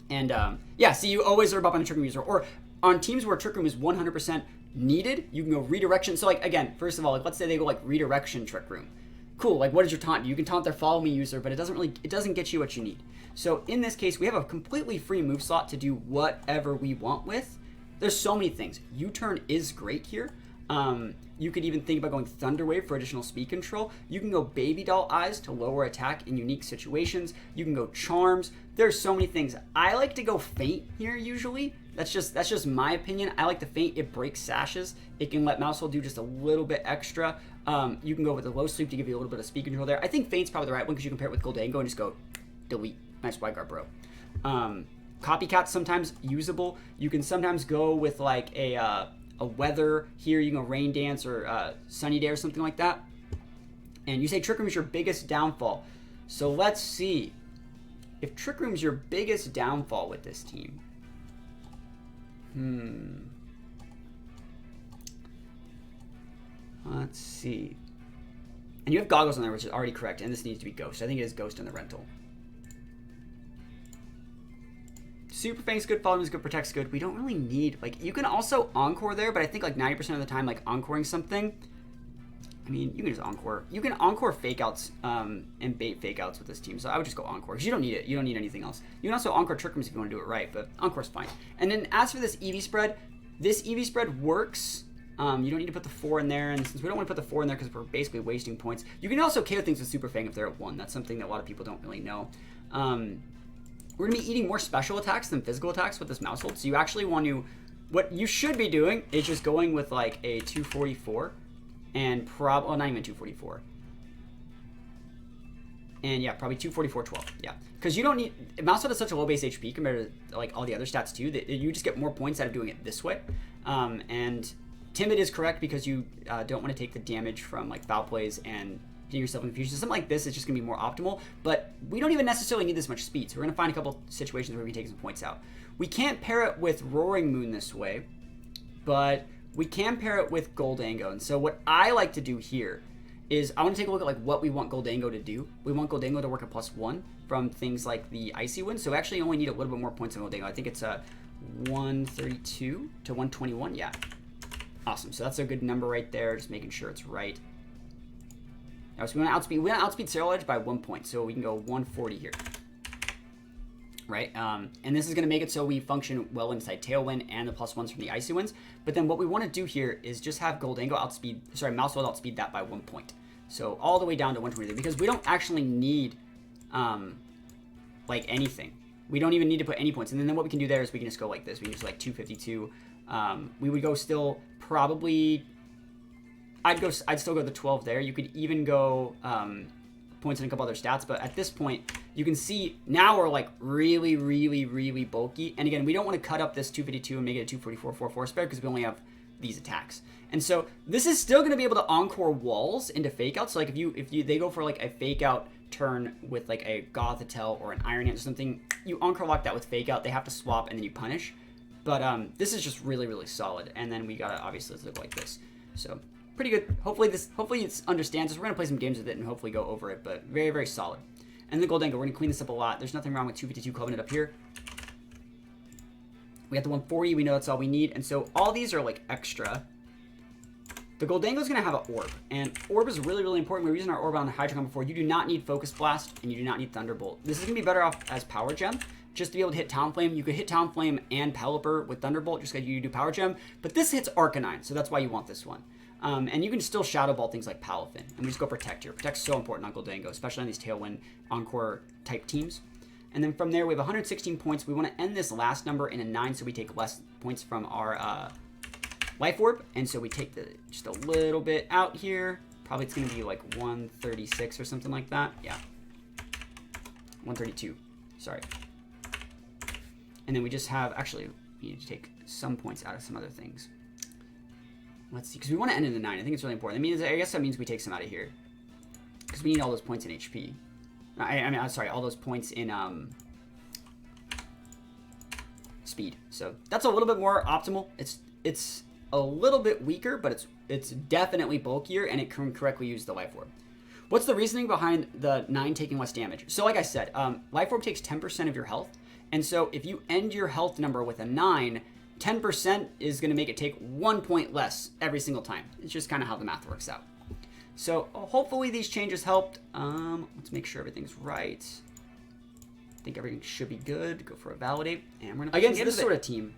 And yeah, so you always herb up on the Trick Room user. Or on teams where Trick Room is 100% needed, you can go Redirection. So like, again, first of all, like, let's say they go like Redirection Trick Room. Cool, like, what does your taunt do? You can taunt their Follow Me user, but it doesn't get you what you need. So in this case, we have a completely free move slot to do whatever we want with. There's so many things. U-turn is great here. You could even think about going Thunder Wave for additional speed control. You can go Baby Doll Eyes to lower attack in unique situations. You can go Charms. There's so many things. I like to go Feint here usually. That's just my opinion. I like the Feint. It breaks sashes. It can let Mousehold do just a little bit extra. You can go with the Low Sleep to give you a little bit of speed control there. I think Feint's probably the right one because you can pair it with Goldango and just go delete. Nice wide guard, bro. Copycat's sometimes usable. You can sometimes go with like a weather here. You can go Rain Dance or Sunny Day or something like that. And you say Trick Room is your biggest downfall. So let's see. If Trick Room's your biggest downfall with this team. Let's see. And you have Goggles on there, which is already correct. And this needs to be Ghost. I think it is Ghost in the rental. Super Fang's good, Follow Me is good, Protect's good. We don't really need, like, you can also Encore there, but I think like 90% of the time, like, Encoring something, I mean, you can just Encore. You can Encore Fake Outs and bait Fake Outs with this team, so I would just go Encore, because you don't need it. You don't need anything else. You can also Encore Trick Rooms if you want to do it right, but Encore's fine. And then as for this EV spread, this EV spread works. You don't need to put the 4 in there, and since we don't want to put the 4 in there because we're basically wasting points, you can also KO things with Super Fang if they're at 1. That's something that a lot of people don't really know. we're going to be eating more special attacks than physical attacks with this mouse hold. So you actually want to, what you should be doing is just going with like a 244 and well, not even 244. And yeah, probably 244-12. Yeah, because you don't need, mouse hold has such a low base HP compared to like all the other stats too, that you just get more points out of doing it this way. And timid is correct because you don't want to take the damage from like foul plays and getting yourself in confusion. So something like this is just going to be more optimal, but we don't even necessarily need this much speed. So we're going to find a couple situations where we take some points out. We can't pair it with Roaring Moon this way, but we can pair it with Goldango. And so what I like to do here is I want to take a look at like what we want Goldango to do. We want Goldango to work at +1 from things like the Icy Wind. So we actually only need a little bit more points on Goldango. I think it's a 132 to 121. Yeah. Awesome. So that's a good number right there. Just making sure it's right. Now, so we want to outspeed Serial Edge by 1 point. So we can go 140 here. Right? And this is going to make it so we function well inside Tailwind and the +1s from the Icy Winds. But then what we want to do here is just have Goldango Mouse Hold outspeed that by 1 point. So all the way down to 123, because we don't actually need like anything. We don't even need to put any points. And then what we can do there is we can just go like this. We can just like 252. We would go still probably, I'd still go the 12 there. You could even go points in a couple other stats, but at this point you can see now we're like really, really, really bulky. And again, we don't want to cut up this 252 and make it a 244-44 spare because we only have these attacks. And so this is still going to be able to encore walls into fake outs. So like if they go for like a fake out turn with like a Gothitelle or an Iron Hand or something, you encore lock that with fake out. They have to swap and then you punish. But this is just really, really solid. And then we gotta obviously look like this. So pretty good. Hopefully it understands this. We're gonna play some games with it and hopefully go over it. But very, very solid. And the Goldango, we're gonna clean this up a lot. There's nothing wrong with 252 Covenant up here. We got the 140. We know that's all we need. And so all these are like extra. The Goldango is going to have an Orb, and Orb is really, really important. We were using our Orb on the Hydreigon before. You do not need Focus Blast, and you do not need Thunderbolt. This is going to be better off as Power Gem, just to be able to hit Talonflame. You could hit Talonflame and Pelipper with Thunderbolt, just like you do Power Gem, but this hits Arcanine, so that's why you want this one. And you can still Shadow Ball things like Palafin, and we just go Protect here. Protect's so important on Goldango, especially on these Tailwind Encore type teams. And then from there, we have 116 points. We want to end this last number in a 9, so we take less points from our Life Orb, and so we take just a little bit out here. Probably it's going to be like 136 or something like that. Yeah. 132. Sorry. And then we just have, actually, we need to take some points out of some other things. Let's see, because we want to end in the 9. I think it's really important. I guess that means we take some out of here. Because we need all those points in HP. I'm sorry, all those points in speed. So that's a little bit more optimal. It's a little bit weaker, but it's definitely bulkier, and it can correctly use the Life Orb. What's the reasoning behind the 9 taking less damage? So like I said, Life Orb takes 10% of your health, and so if you end your health number with a 9, 10% is going to make it take 1 point less every single time. It's just kind of how the math works out. So hopefully these changes helped. Let's make sure everything's right. I think everything should be good. Go for a Validate, and we're going to against this sort of team.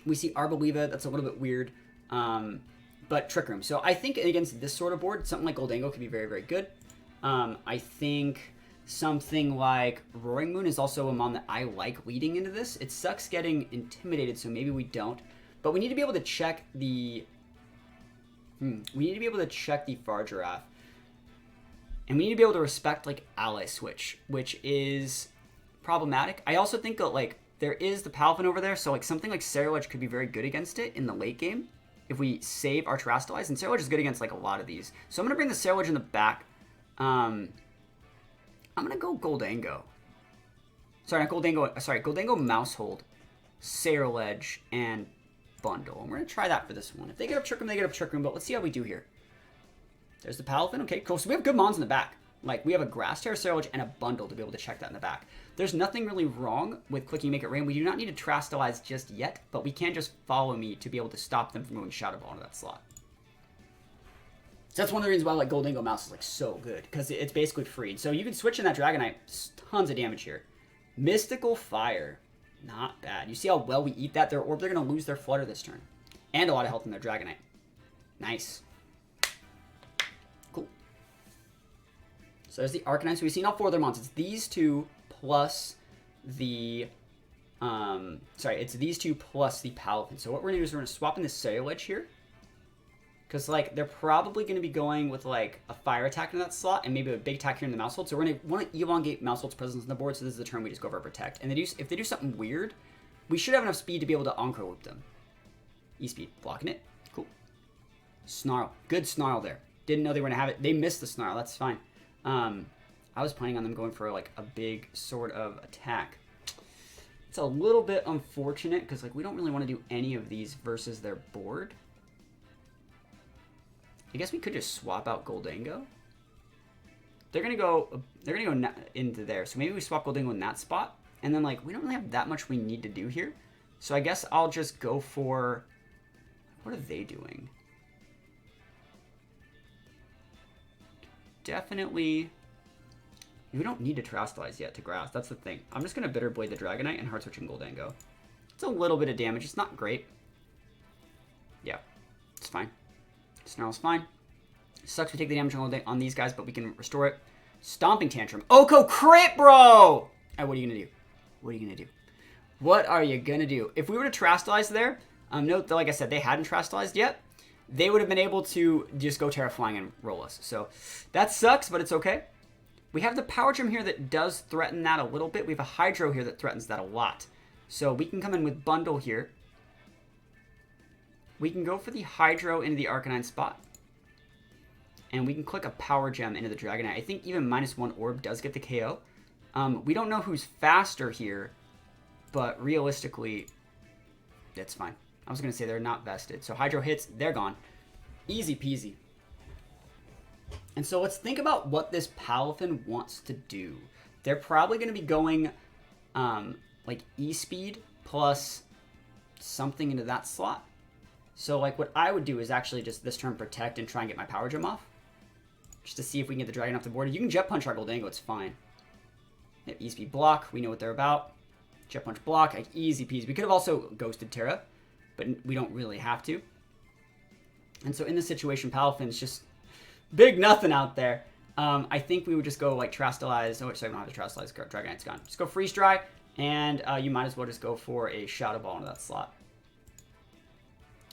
We see Arboliva, that's a little bit weird, but Trick Room. So I think against this sort of board, something like Goldango could be very, very good. I think something like Roaring Moon is also a mon that I like leading into this. It sucks getting intimidated, so maybe we don't. But we need to be able to check the... we need to be able to check the Fargiraffe. And we need to be able to respect, like, Ally Switch, which is problematic. I also think that, like, there is the Palafin over there, so like something like Serial Edge could be very good against it in the late game if we save our Terrastalize. And Serial Edge is good against like a lot of these. So I'm going to bring the Serial Edge in the back. I'm going to go Goldango. Sorry, not Goldango. Sorry, Goldango Mouse Hold, Serial Edge, and Bundle. And we're going to try that for this one. If they get up Trick Room, they get up Trick Room, but let's see how we do here. There's the Palafin. Okay, cool. So we have good mons in the back. Like, we have a Grass Terror, Serial Edge, and a Bundle to be able to check that in the back. There's nothing really wrong with clicking Make It Rain. We do not need to Terrastalize just yet, but we can just follow me to be able to stop them from going Shadow Ball into that slot. So that's one of the reasons why like Goldango Mouse is like so good, because it's basically free. So you can switch in that Dragonite, tons of damage here. Mystical Fire, not bad. You see how well we eat that? They're going to lose their Flutter this turn. And a lot of health in their Dragonite. Nice. So there's the Arcanine. So we've seen all 4 of their mons. It's these 2 plus the, sorry, it's these two plus the Paladin. So what we're going to do is we're going to swap in this Cellular Edge here. Because, like, they're probably going to be going with, like, a fire attack in that slot and maybe a big attack here in the Mousehold. So we're going to want to elongate Mousehold's presence on the board, so this is the turn we just go for Protect. And if they do something weird, we should have enough speed to be able to Encore Loop them. E-Speed, blocking it. Cool. Snarl. Good Snarl there. Didn't know they were going to have it. They missed the Snarl. That's fine. I was planning on them going for, like, a big sort of attack. It's a little bit unfortunate because, like, we don't really want to do any of these versus their board. I guess we could just swap out Goldango. They're gonna go into there, so maybe we swap Goldango in that spot, and then like we don't really have that much we need to do here, so I guess I'll just go for. What are they doing? Definitely. We don't need to Terastallize yet to Grass. That's the thing. I'm just gonna Bitter Blade the Dragonite and Hard Switching Goldango. It's a little bit of damage. It's not great. Yeah, it's fine. Snarl's fine. Sucks we take the damage on these guys, but we can restore it. Stomping Tantrum. Oko crit, bro! All right, what are you going to do? What are you going to do? What are you going to do? If we were to Terastallize there, note that, like I said, they hadn't Terastallized yet. They would have been able to just go Terra Flying and roll us. So that sucks, but it's okay. We have the Power Gem here that does threaten that a little bit. We have a Hydro here that threatens that a lot. So we can come in with Bundle here. We can go for the Hydro into the Arcanine spot. And we can click a Power Gem into the Dragonite. I think even -1 Orb does get the KO. We don't know who's faster here, but realistically, that's fine. I was going to say they're not vested. So Hydro hits, they're gone. Easy peasy. And so let's think about what this Paladin wants to do. They're probably going to be going like E-Speed plus something into that slot. So, like, what I would do is actually just this turn Protect and try and get my Power Gem off. Just to see if we can get the Dragon off the board. You can Jet Punch our Goldango, it's fine. They have E-Speed block, we know what they're about. Jet Punch block, like, easy peasy. We could have also Ghosted Terra, but we don't really have to. And so in this situation, Paladin's just big nothing out there. I think we would just go, like, Terastallize. Oh, sorry, we don't have to Terastallize. Dragonite's gone. Just go Freeze Dry, and you might as well just go for a Shadow Ball into that slot.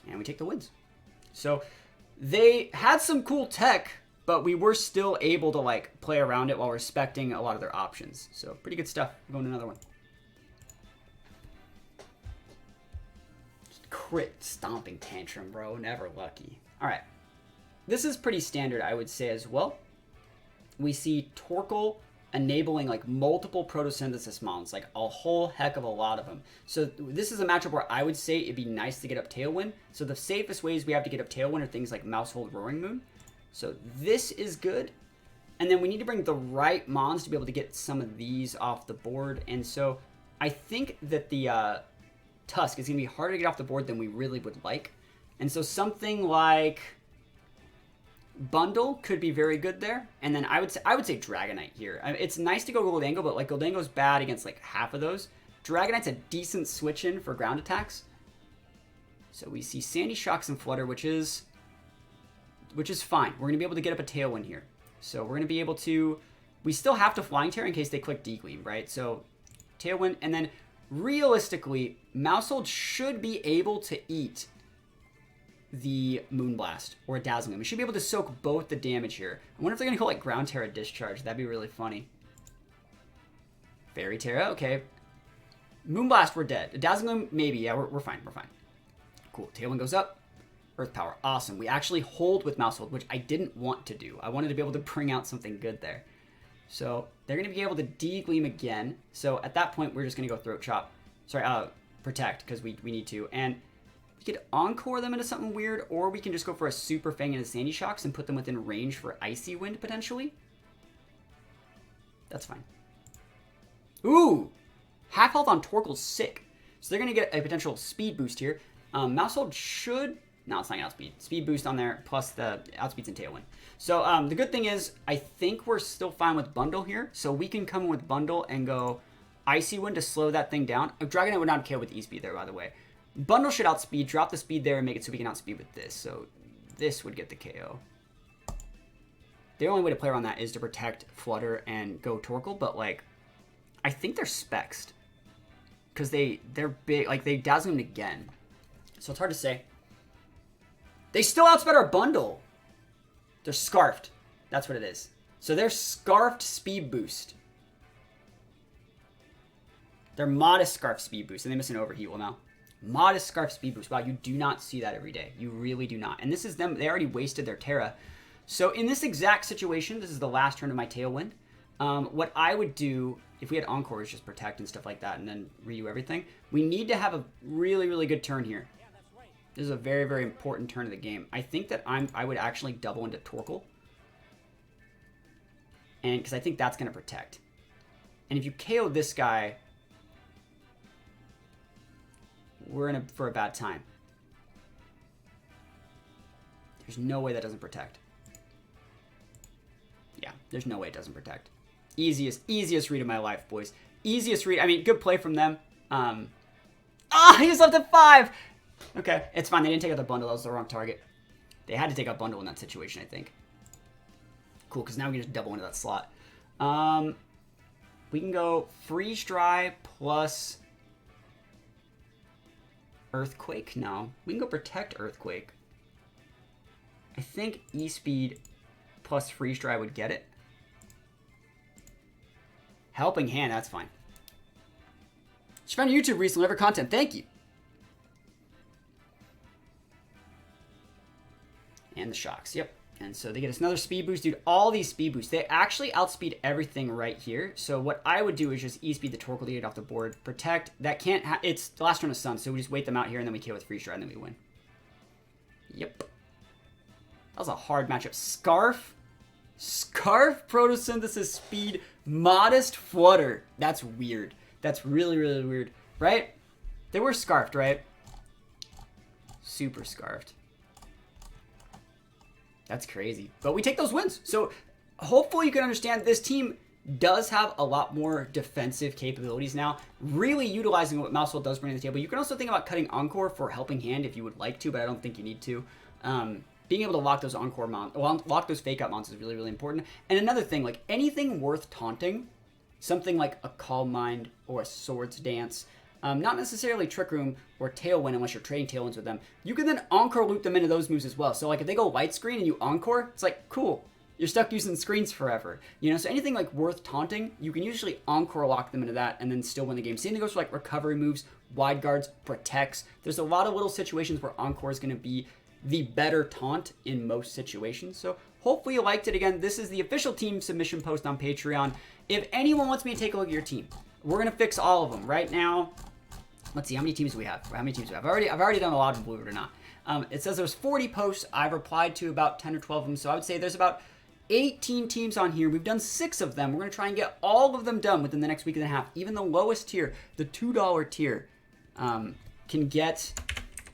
And we take the wins. So they had some cool tech, but we were still able to like play around it while respecting a lot of their options. So pretty good stuff. We're going to another one. Just crit Stomping Tantrum, bro. Never lucky. All right. This is pretty standard, I would say, as well. We see Torkoal enabling like multiple photosynthesis mons, like a whole heck of a lot of them. So this is a matchup where I would say it'd be nice to get up Tailwind. So the safest ways we have to get up Tailwind are things like Mousehold, Roaring Moon. So this is good. And then we need to bring the right mons to be able to get some of these off the board. And so I think that the Tusk is going to be harder to get off the board than we really would like. And so something like Bundle could be very good there, and then I would say Dragonite here. It's nice to go Goldango, but like Goldango's bad against like half of those. Dragonite's a decent switch in for ground attacks. So we see Sandy Shocks and Flutter, which is fine. We're gonna be able to get up a Tailwind here. So we're gonna be able to. We still have to Flying Terror in case they click D-Gleam, right? So Tailwind, and then realistically, Mousehold should be able to eat the Moonblast or a Dazzling. We should be able to soak both the damage here. I wonder if they're going to go like Ground Terra Discharge. That'd be really funny. Fairy Terra, okay. Moonblast, we're dead. Dazzling, maybe. Yeah, we're fine. We're fine. Cool. Tailwind goes up. Earth Power, awesome. We actually hold with Mousehold, which I didn't want to do. I wanted to be able to bring out something good there. So they're going to be able to D-Gleam again. So at that point, we're just going to go Throat Chop. Sorry, Protect, because we need to. And we could Encore them into something weird, or we can just go for a Super Fang into Sandy Shocks and put them within range for Icy Wind, potentially. That's fine. Ooh! Half health on Torkoal's sick. So they're going to get a potential speed boost here. Mousehold should... No, it's not an outspeed. Speed boost on there, plus the outspeeds and Tailwind. So the good thing is, I think we're still fine with Bundle here. So we can come in with Bundle and go Icy Wind to slow that thing down. Dragonite would not KO with E-Speed there, by the way. Bundle should outspeed, drop the speed there, and make it so we can outspeed with this. So this would get the KO. The only way to play around that is to protect Flutter and go Torkoal, but like, I think they're spexed. Because they're big. Like, they dazzle him again. So it's hard to say. They still outsped our bundle. They're scarfed. That's what it is. So they're scarfed speed boost. They're modest scarf speed boost. And they miss an overheal now. Modest scarf speed boost. Wow, you do not see that every day. You really do not. And this is them. They already wasted their Terra. So in this exact situation, this is the last turn of my Tailwind. What I would do, if we had Encore, is just protect and stuff like that, and then redo everything. We need to have a really, really good turn here. This is a very, very important turn of the game. I think that I would actually double into Torkoal. And because I think that's going to protect. And if you KO this guy, we're in for a bad time. There's no way that doesn't protect. Yeah, there's no way it doesn't protect. Easiest read of my life, boys. Easiest read. I mean, good play from them. He was up to 5. Okay, it's fine. They didn't take out the bundle. That was the wrong target. They had to take out bundle in that situation, I think. Cool, because now we can just double into that slot. We can go Freeze Dry plus Earthquake. No, we can go Protect Earthquake. I think E-Speed plus Freeze Dry would get it. Helping Hand, that's fine. Just found YouTube recently, ever content. Thank you. And the shocks, yep. And so they get us another speed boost. Dude, all these speed boosts, they actually outspeed everything right here. So what I would do is just E-Speed the Torkoal to get it off the board. Protect, that can't, it's the last turn of Sun, so we just wait them out here and then we KO with Freeze Dry and then we win. Yep. That was a hard matchup. Scarf Photosynthesis Speed Modest Flutter. That's weird. That's really, really weird. Right? They were scarfed, right? Super scarfed. That's crazy. But we take those wins. So hopefully you can understand this team does have a lot more defensive capabilities now. Really utilizing what Mousewell does bring to the table. You can also think about cutting Encore for Helping Hand if you would like to, but I don't think you need to. Being able to lock those Encore lock those fake out mounts is really, really important. And another thing, like anything worth taunting, something like a Calm Mind or a Swords Dance, not necessarily Trick Room or Tailwind unless you're trading Tailwinds with them. You can then Encore loop them into those moves as well. So like if they go Light Screen and you Encore, it's like, cool. You're stuck using screens forever. You know, so anything like worth taunting, you can usually Encore lock them into that and then still win the game. Same thing goes for like recovery moves, wide guards, protects. There's a lot of little situations where Encore is going to be the better taunt in most situations. So hopefully you liked it. Again, this is the official team submission post on Patreon. If anyone wants me to take a look at your team, we're going to fix all of them right now. Let's see, how many teams do we have? How many teams do we have? I've already done a lot of them, believe it or not. It says there's 40 posts. I've replied to about 10 or 12 of them. So I would say there's about 18 teams on here. We've done 6 of them. We're going to try and get all of them done within the next week and a half. Even the lowest tier, the $2 tier, can get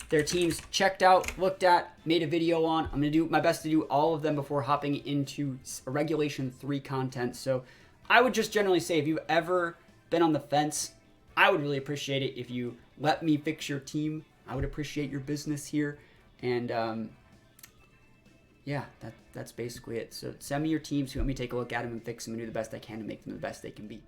their teams checked out, looked at, made a video on. I'm going to do my best to do all of them before hopping into Regulation 3 content. So I would just generally say if you've ever been on the fence, I would really appreciate it if you let me fix your team. I would appreciate your business here. And yeah, that's basically it. So send me your teams. You want me to take a look at them and fix them and do the best I can to make them the best they can be.